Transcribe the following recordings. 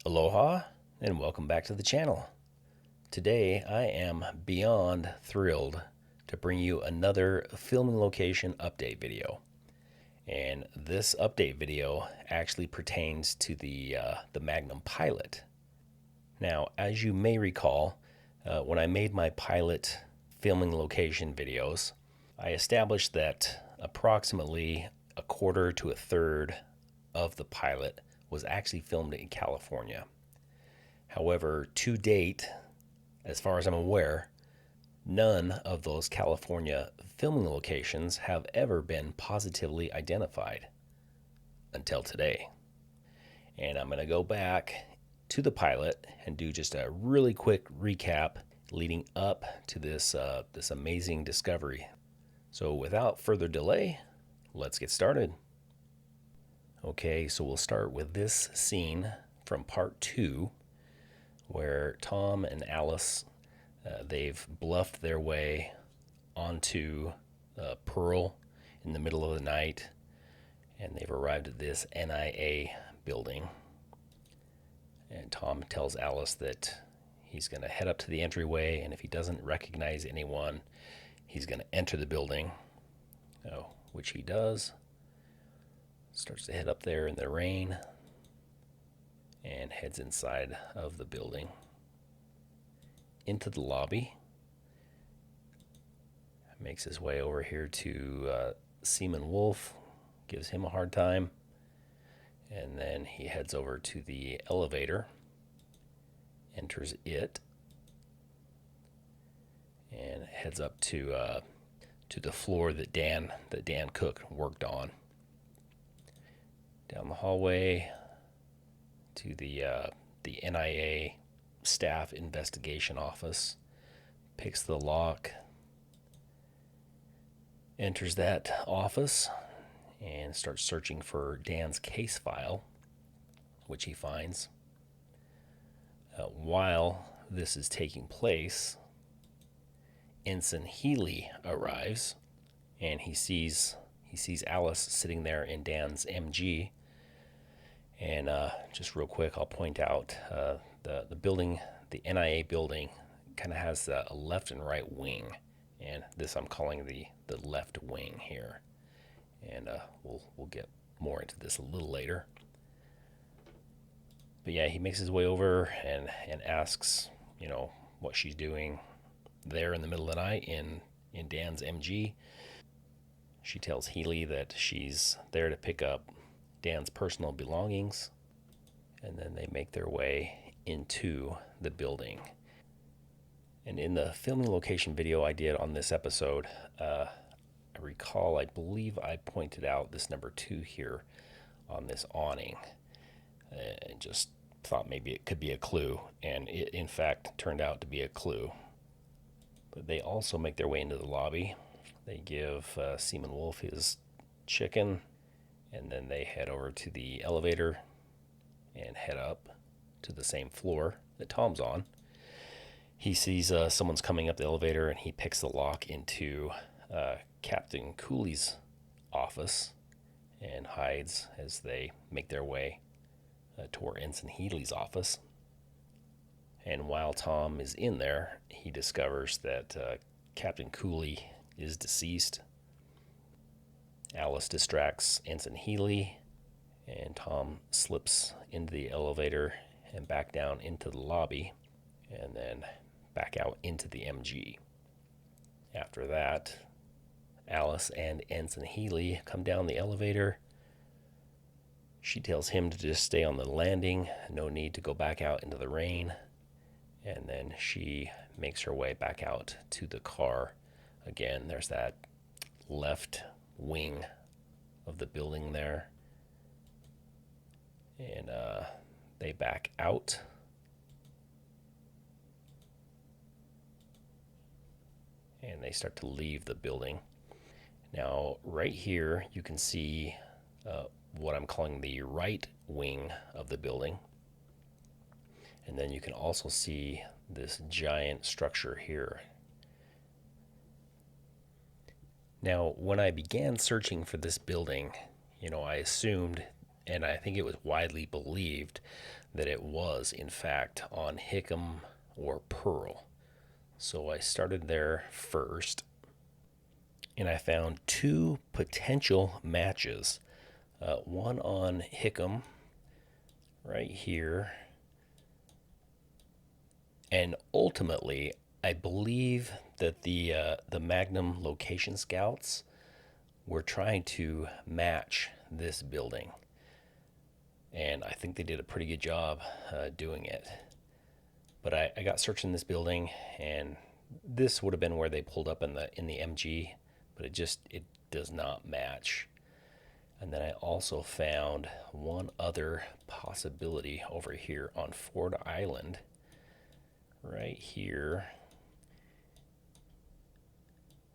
Aloha and welcome back to the channel. Today I am beyond thrilled to bring you another filming location update video. And this update video actually pertains to the Magnum pilot. Now, as you may recall, when I made my pilot filming location videos, I established that approximately a quarter to a third of the pilot was actually filmed in California. However, to date, as far as I'm aware, none of those California filming locations have ever been positively identified until today. And I'm going to go back to the pilot and do just a really quick recap leading up to this amazing discovery. So without further delay, let's get started. Okay, so we'll start with this scene from part 2 where Tom and Alice, they've bluffed their way onto Pearl in the middle of the night, and they've arrived at this NIA building. And Tom tells Alice that he's going to head up to the entryway, and if he doesn't recognize anyone, he's going to enter the building, which he does. Starts to head up there in the rain and heads inside of the building into the lobby. Makes his way over here to Seaman Wolf, gives him a hard time, and then he heads over to the elevator, enters it, and heads up to the floor that Dan Cook worked on. Down the hallway to the NIA staff investigation office, picks the lock, enters that office, and starts searching for Dan's case file, which he finds. While this is taking place, Ensign Healy arrives, and he sees Alice sitting there in Dan's MG. And just real quick, I'll point out the building, the NIA building, kind of has a left and right wing, and this I'm calling the left wing here. And we'll get more into this a little later. But yeah, he makes his way over and asks, what she's doing there in the middle of the night in Dan's MG. She tells Healy that she's there to pick up Dan's personal belongings, and then they make their way into the building. And in the filming location video I did on this episode, I believe I pointed out this number 2 here on this awning, and just thought maybe it could be a clue, and it in fact turned out to be a clue. But they also make their way into the lobby. They give Seaman Wolf his chicken, and then they head over to the elevator and head up to the same floor that Tom's on. He sees someone's coming up the elevator, and he picks the lock into Captain Cooley's office and hides as they make their way toward Ensign Healy's office. And while Tom is in there, he discovers that Captain Cooley is deceased. Alice distracts Ensign Healy, and Tom slips into the elevator and back down into the lobby, and then back out into the MG. After that, Alice and Ensign Healy come down the elevator. She tells him to just stay on the landing, no need to go back out into the rain, and then she makes her way back out to the car. Again, there's that left wing of the building there, and they back out, and they start to leave the building. Now right here you can see what I'm calling the right wing of the building, and then you can also see this giant structure here. Now, when I began searching for this building, I assumed, and I think it was widely believed, that it was, in fact, on Hickam or Pearl. So I started there first, and I found two potential matches. One on Hickam, right here, and ultimately, I believe that the Magnum location scouts were trying to match this building, and I think they did a pretty good job doing it. But I got searching this building, and this would have been where they pulled up in the MG, but it does not match. And then I also found one other possibility over here on Ford Island, right here.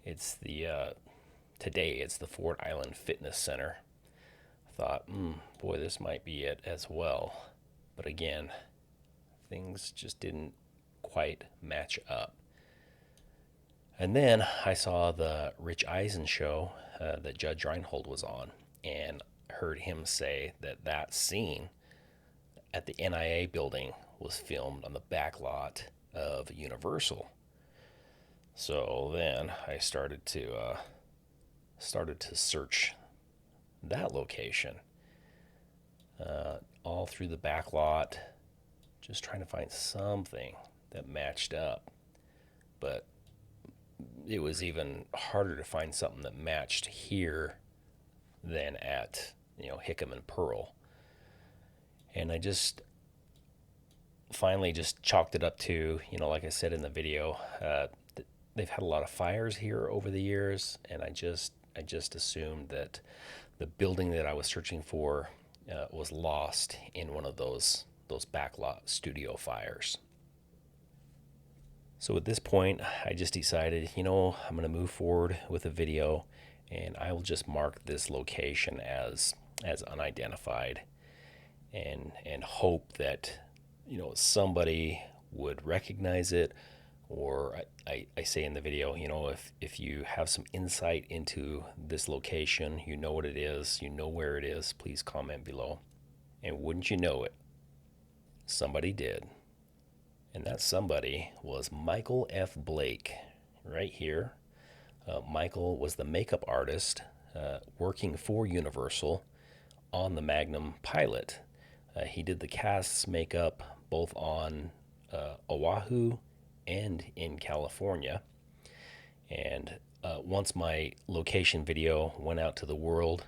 It's the today it's the Ford Island Fitness Center. I thought, boy, this might be it as well. But again, things just didn't quite match up. And then I saw the Rich Eisen show that Judge Reinhold was on, and heard him say that that scene at the NIA building was filmed on the back lot of Universal. So then I started to search that location all through the back lot, just trying to find something that matched up. But it was even harder to find something that matched here than at Hickam and Pearl. And I just finally just chalked it up to, like I said in the video, they've had a lot of fires here over the years, and I just assumed that the building that I was searching for was lost in one of those backlot studio fires. So at this point, I just decided, I'm going to move forward with a video, and I will just mark this location as unidentified, and hope that somebody would recognize it, or I say in the video, if you have some insight into this location, you know what it is, you know where it is, please comment below. And wouldn't you know it, somebody did. And that somebody was Michael F. Blake, right here. Michael was the makeup artist working for Universal on the Magnum pilot. He did the cast's makeup both on Oahu and in California. And once my location video went out to the world,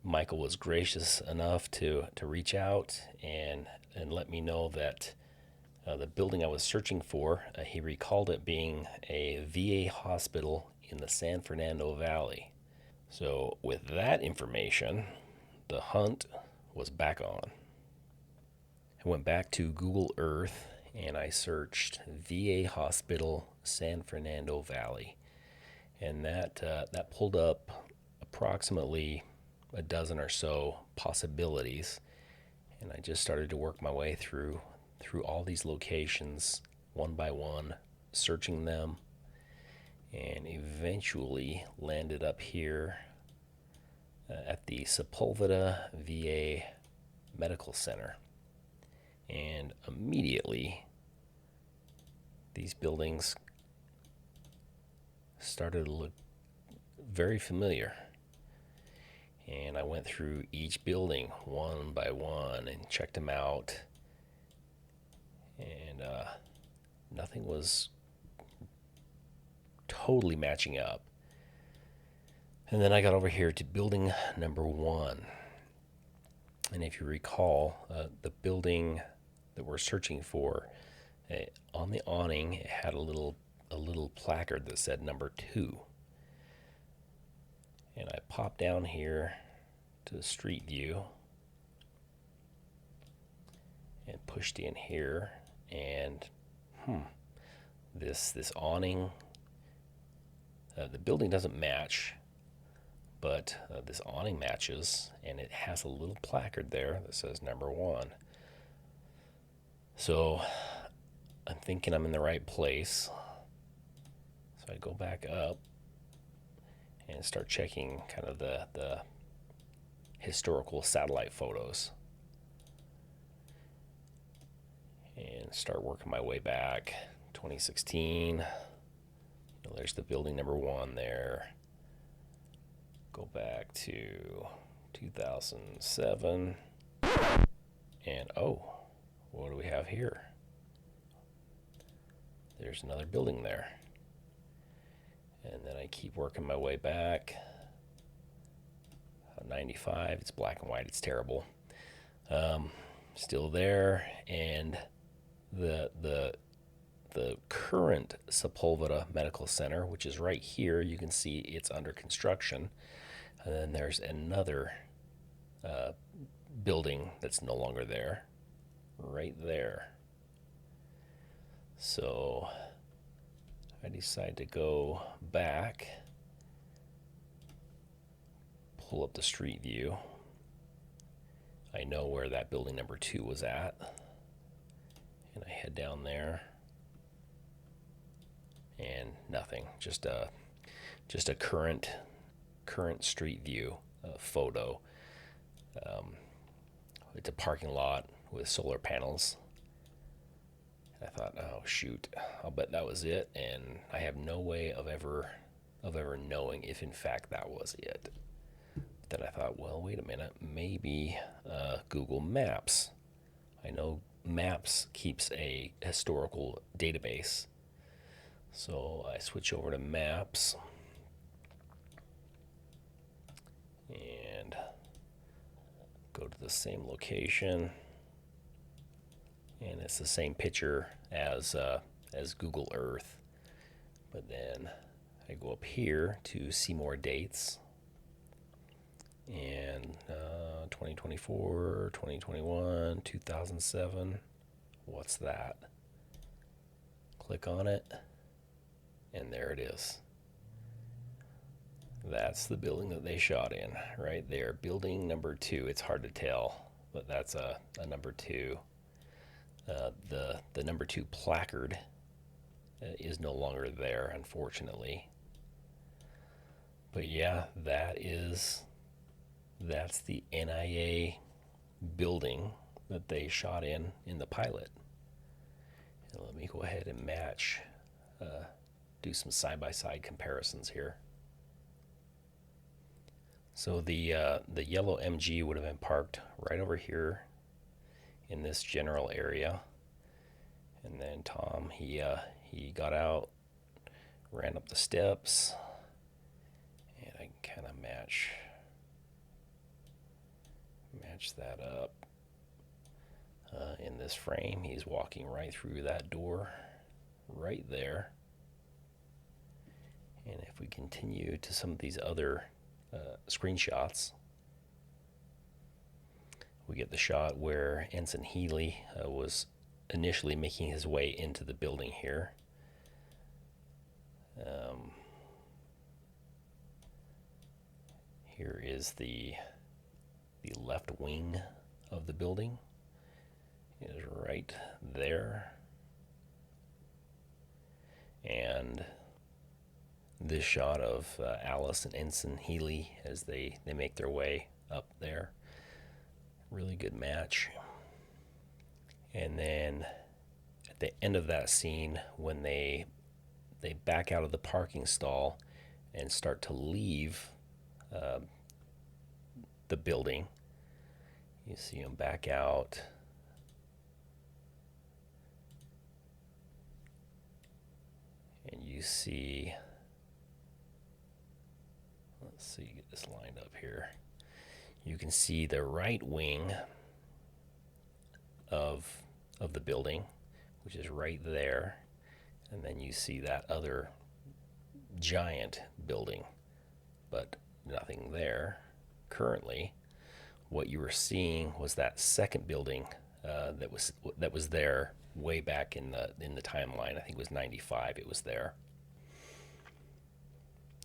Michael was gracious enough to reach out and let me know that the building I was searching for, he recalled it being a VA hospital in the San Fernando Valley. So with that information, the hunt was back on. I went back to Google Earth and I searched VA Hospital, San Fernando Valley, and that pulled up approximately a dozen or so possibilities, and I just started to work my way through all these locations one by one, searching them, and eventually landed up here at the Sepulveda VA Medical Center. And immediately, these buildings started to look very familiar. And I went through each building one by one and checked them out. And nothing was totally matching up. And then I got over here to building number 1. And if you recall, the building that we're searching for, on the awning, it had a little placard that said number 2. And I popped down here to the street view and pushed in here, and this awning, the building doesn't match, but this awning matches, and it has a little placard there that says number 1. So I'm thinking I'm in the right place. So I go back up and start checking kind of the historical satellite photos. start working my way back. 2016. There's the building number 1 there. Go back to 2007. And oh, what do we have here? There's another building there. And then I keep working my way back. 95, it's black and white, it's terrible. Still there, and the current Sepulveda Medical Center, which is right here, you can see it's under construction. And then there's another building that's no longer there, right there. So I decide to go back, pull up the street view. I know where that building number 2 was at, and I head down there, and nothing. Just a current street view photo. It's a parking lot with solar panels. I thought, oh shoot, I'll bet that was it, and I have no way of ever knowing if in fact that was it. But then I thought, well, wait a minute, maybe Google Maps. I know Maps keeps a historical database, so I switch over to Maps and go to the same location. And it's the same picture as Google Earth. But then I go up here to see more dates. And 2024, 2021, 2007. What's that? Click on it. And there it is. That's the building that they shot in right there. Building number 2. It's hard to tell, but that's a number 2. The number 2 placard is no longer there, unfortunately. But yeah, that's the NIA building that they shot in the pilot. And let me go ahead and match, do some side-by-side comparisons here. So the yellow MG would have been parked right over here in this general area, and then Tom he got out, ran up the steps, and I can kind of match that up. In this frame, he's walking right through that door right there. And if we continue to some of these other screenshots, we get the shot where Ensign Healy was initially making his way into the building here. Here is the left wing of the building. It is right there. And this shot of Alice and Ensign Healy as they make their way up there. Really good match. And then at the end of that scene, when they back out of the parking stall and start to leave the building, you see them back out. And you see, let's see, get this lined up here. You can see the right wing of the building, which is right there. And then you see that other giant building, but nothing there currently. What you were seeing was that second building that was there way back in the timeline. I think it was 95. It was there.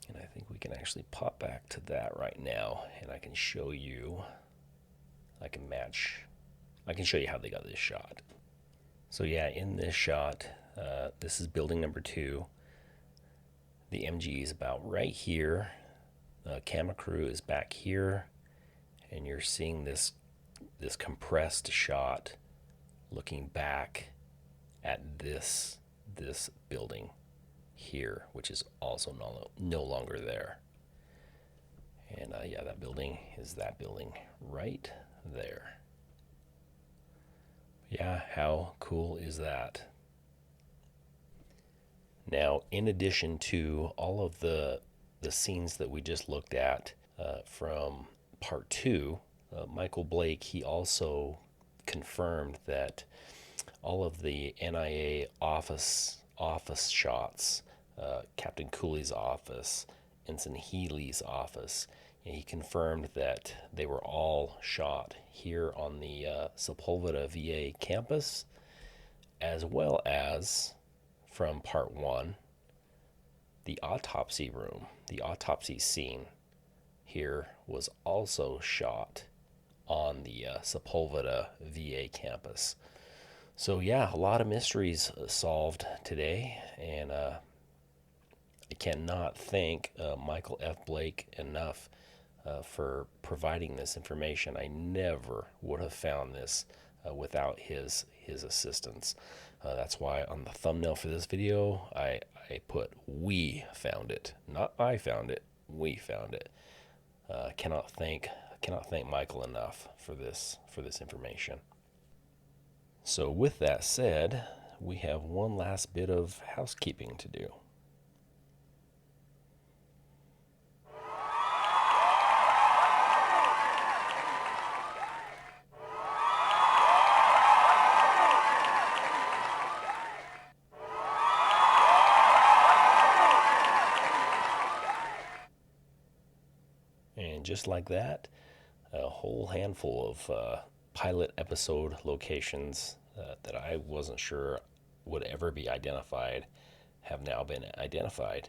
And I think we can actually pop back to that right now, and I can show you. I can show you how they got this shot. So yeah, in this shot, this is building number 2. The MG is about right here. Camera crew is back here, and you're seeing this compressed shot looking back at this building here, which is also no longer there. And yeah, that building is that building right there. Yeah, how cool is that? Now, in addition to all of the scenes that we just looked at from part two, Michael Blake, he also confirmed that all of the NIA office shots, Captain Cooley's office, Ensign Healy's office, and he confirmed that they were all shot here on the Sepulveda VA campus, as well as from part one, the autopsy room, the autopsy scene here was also shot on the Sepulveda VA campus. So yeah, a lot of mysteries solved today, and I cannot thank Michael F. Blake enough for providing this information. I never would have found this without his assistance. That's why on the thumbnail for this video, I put "we found it," not "I found it." We found it. Cannot thank Michael enough for this information. So with that said, we have one last bit of housekeeping to do. And just like that, a whole handful of pilot episode locations that I wasn't sure would ever be identified have now been identified.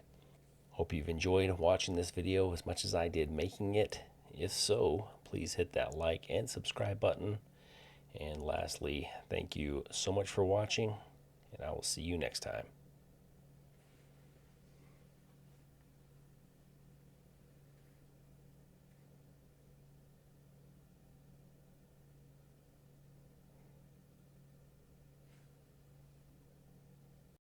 Hope you've enjoyed watching this video as much as I did making it. If so, please hit that like and subscribe button. And lastly, thank you so much for watching, and I will see you next time.